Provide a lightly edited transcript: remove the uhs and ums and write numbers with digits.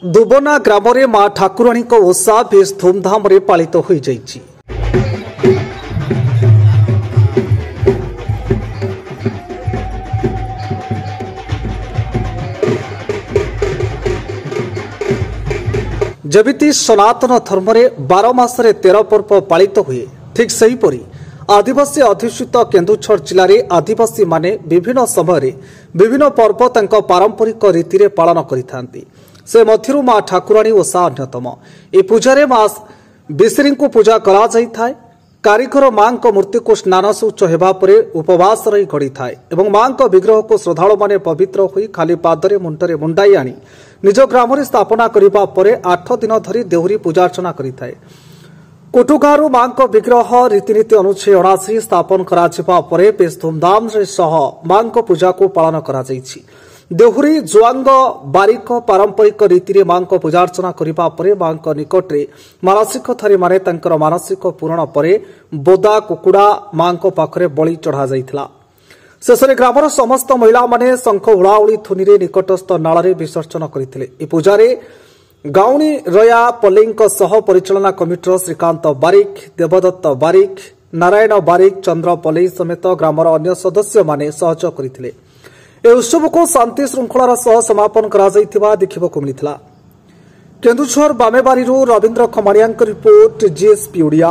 Dubna ग्राम में मां ठाकुराणी ओषा base धूमधाम रे पालित हो जाइछि। जमिति सनातन धर्म रे 12 मासरे 13 पर्व पालित हुए, ठीक सेहीपरि आदिवासी अध्युषित केन्दुझर जिले में आदिवासी माने विभिन्न समय विभिन्न पर्व तांको पारंपरिक रीति रे पालन करिथांती। से मध्यरु मां ठाकुराणी ओषा अन्यतम। ए पूजारे मां बिसरी को पूजा करा जाइथाय। कारीगर मां को मूर्ति को स्नान शौच हेबा परे उपवास रही गड़ी थाए एवं मां को विग्रह को श्रद्धालु माने पवित्र होई खाली पादरे मुंडरे मुंडाई आनी निज ग्राम रे स्थापना करिबा परे 8 दिन धरी देहुरी पूजार्चना करिथाय। कोटुगारू मां को विग्रह रीतिनीति अनुच्छेद 79 स्थापन करा जिबा परे बेस धूमधाम रे सह मां को पूजा को पालन करा जाइछि। देहुरी जुआंग बारिक पारंपरिक रीति रे मां को पूजार्चना करिबा परे मां को निकट रे मानसिक थारी माने तांकर मानसिक पूरण परे बोदा कुकुड़ा मां को पाखरे बलि चढ़ा जाइथिला। शेषरे ग्रामर समस्त महिला माने शंख हुड़ाहुड़ी थुनी रे निकटस्थ नाल रे विसर्जन करथिले। ए पूजारे गाउणी रया पल्लेंक सह परिचालना कमिटीर श्रीकांत बारिक, देवदत्त बारिक, नारायण बारिक, चंद्र पल्लेई समेत ग्रामर अन्य सदस्य माने सहयोग करथिले। ए उत्सव को शांति श्रृंखलार सह समापन करा जाइथिबा देखिबाकू मिलिथिला। Keonjhar Bamebari Rabindra Khamania report, GSP Odia.